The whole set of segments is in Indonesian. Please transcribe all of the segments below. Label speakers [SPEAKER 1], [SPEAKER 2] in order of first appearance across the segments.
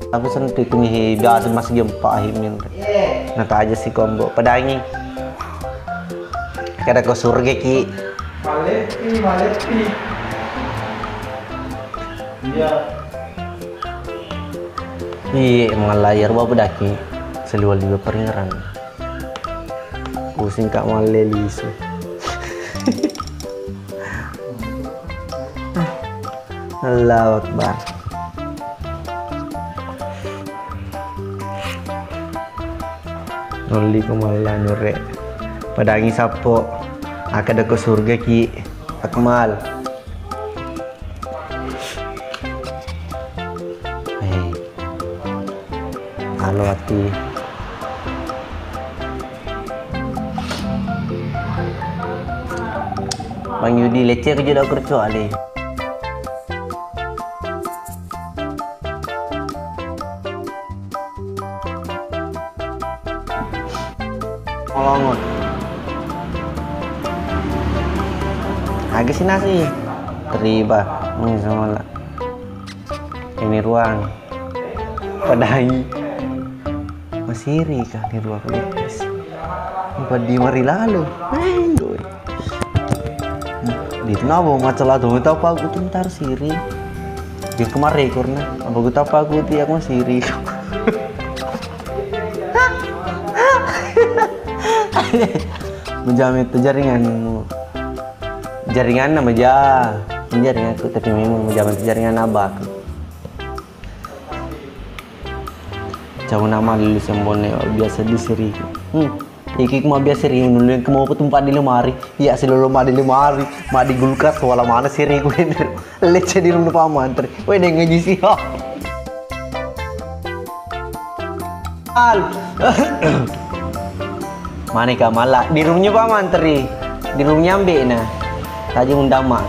[SPEAKER 1] Aku sentik nih dari mas gempa himin. Nah aja si combo pedangi. Kada ke surga ki.
[SPEAKER 2] Malepi. Iya.
[SPEAKER 1] Iya, emang layar bawa pedaki. Seliwal juga peringeran. Pusing kak malelisu. Allahu Akbar. Noli kumala nyure. Padangi sapo. Akada ke surga ki. Akmal. Hei. Halo hati. Bang Yudi leceh kerja dah kecuali. Molongot. Agak sih nasi. Teriba. Sama lah. Ini ruang. Padai. Masiri kah di ruang kulitis. Di mari lalu. Di nabo masalah tuh tahu aku tuh ntar siri. Dia kemarin karena apa gue tahu aku tiap masiri. Menjamin itu jaringan nama jaringan aku tapi memang menjamin jaringan abak jauh nama dulu sembonnya biasa diseri iki mau biasa seri dulu yang mau petumpat di lemari iya selalu lemari di lemari mak di gulkas wala mana seri gue leceh di rumah paman ter weh deh ngaji sih mana kah malah di rumahnya paman teri di rumahnya ambek nah tadi undang mak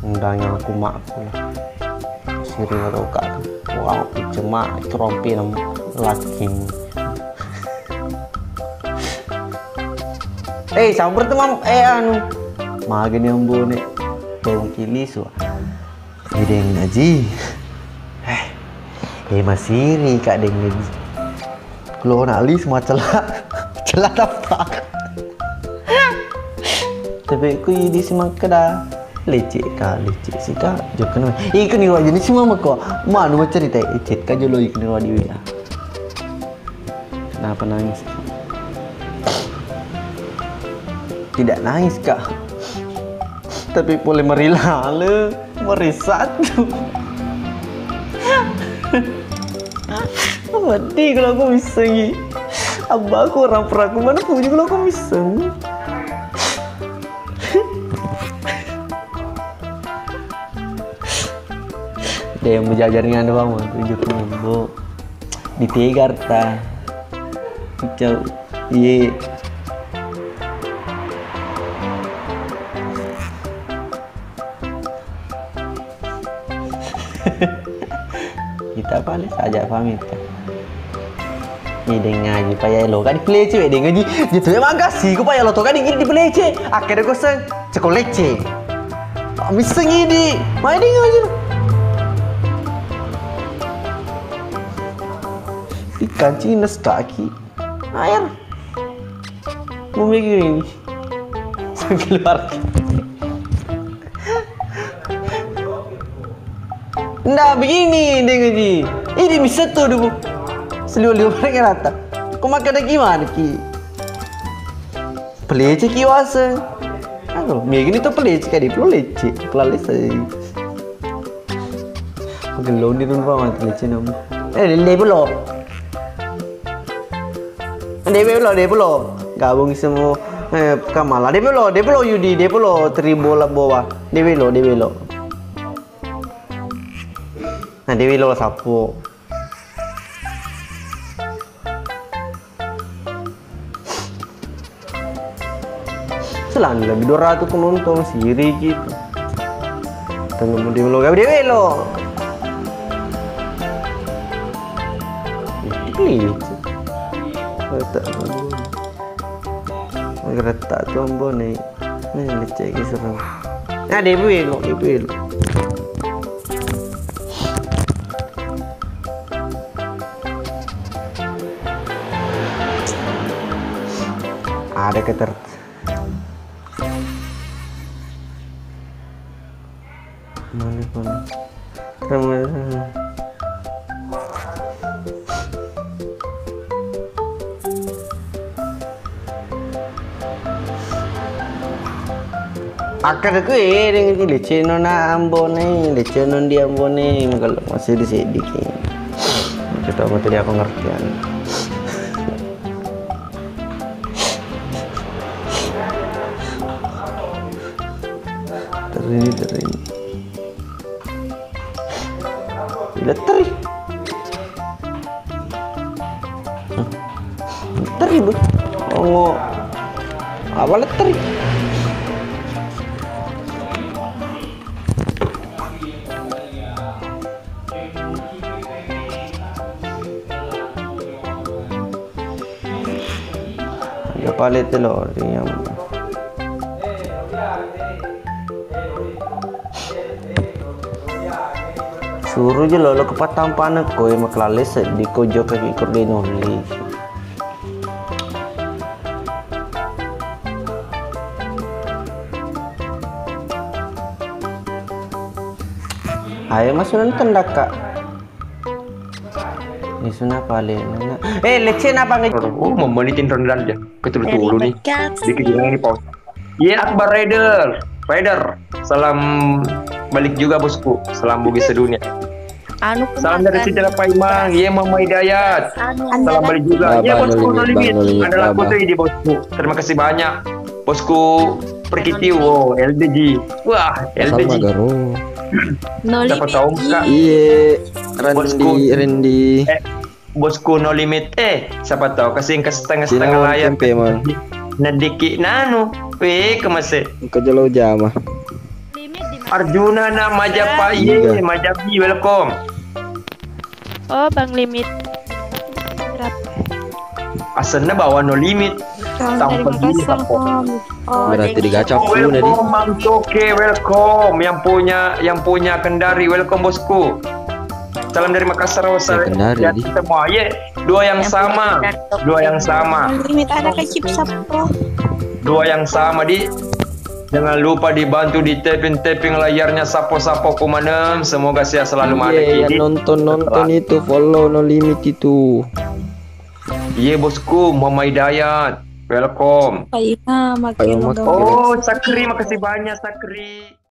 [SPEAKER 1] undangnya aku makku siri atau kak wow cuma trompi nam laki sambar teman anu magen yang bonek bau kilis wah ide ngaji masih kak deng ngaji kalau nak lis semua celah tapak tapi aku di simak kada leceh sih kak jokan ikan ni wajah ni semua mako mana mau cerita ecet kak jolo ikan ni wadi ya kenapa nangis tidak nangis kak tapi boleh merilale merisat mati kalau aku bisa ni abah aku orang peraku mana punya kalau aku bisa dia yang menjajarin doang mah tunjuk nombo di Tegarta kicau iya kita paling saja pamit kan ini ngaji payah lo kan di pelece deh ngaji gitu ya makasih ku payah lo tuh kan di pelece akhirnya gue sekolece bisa ngidi main di ngaji ikan cinas kaki air mau mikir ini sambil keluar nggak begini deh ngaji ini bisa tuh dulu seliu-liu mereka rata kau makan gimana ki pelece ki wasa aduh begini tuh pelece kayak di pelece pelan saja gelon di rumah mati pelece nama Debelo gabung semua Kamala Debelo Yudi Debelo tribola bawah Debelo nah Debelo sapu selalu lebih 200 penonton siri gitu tunggu Debelo Retak tombol nih leceh serem nah Debelo Ada keter. Mana pun. Akar aku dengan leceh nona ambone, leceh non dia ambone kalau masih di sini. Kita mau tadi aku ngertian. Teri. Leteri. Leteri bu. Oh, apa leteri? Ya palit telur yang suruh je lo kepatang panak ko yang maklales di kojo kaki koordinoli. Ayo masuk nonton dah kak. Ini sudah paling. Leceh apa nggak?
[SPEAKER 3] Oh, mau menitin rendah dia. Ketul-tulu nih. Dikit ini pause. Iya, Akbar Raider. Salam balik juga bosku. Salam Bugis sedunia. Salam dari Citra Paimang. Iya, Mama Hidayat. Salam balik juga. Iya, bosku No Limit. Adalah foto di bosku. Terima kasih banyak. Bosku Perkitiu. Oh, LDG. Wah, LDG. Dapat tahu Kak?
[SPEAKER 4] Iya,
[SPEAKER 3] Bosku.
[SPEAKER 4] Randy.
[SPEAKER 3] Bosku No Limit. Siapa tahu kasih ke setengah layar. Nadiki nanu. Kemase.
[SPEAKER 4] Ke jalo jama.
[SPEAKER 3] Arjuna na Majapahit. Majabi, welcome.
[SPEAKER 5] Oh, Bang Limit.
[SPEAKER 3] Asalnya bawa No Limit. Tanpa diri
[SPEAKER 4] Berarti digacok dulu nadi.
[SPEAKER 3] Welcome Mang Toke, welcome. Yang punya Kendari, welcome bosku. Salam dari Makassar,
[SPEAKER 4] Kendari,
[SPEAKER 3] ya, semua. Ye, dua yang sama.
[SPEAKER 5] Limit ada ke chip sapo.
[SPEAKER 3] Dua yang sama di. Jangan lupa dibantu di tapping layarnya sapo-sapo kumanem. Semoga saya selalu ada
[SPEAKER 4] Iya, nonton itu, follow No Limit itu.
[SPEAKER 3] Iya bosku, Mama Hidayat, welcome.
[SPEAKER 5] Ayo,
[SPEAKER 4] Ayo,
[SPEAKER 5] makin
[SPEAKER 4] makin.
[SPEAKER 3] Oh, Sakri, makasih banyak Sakri.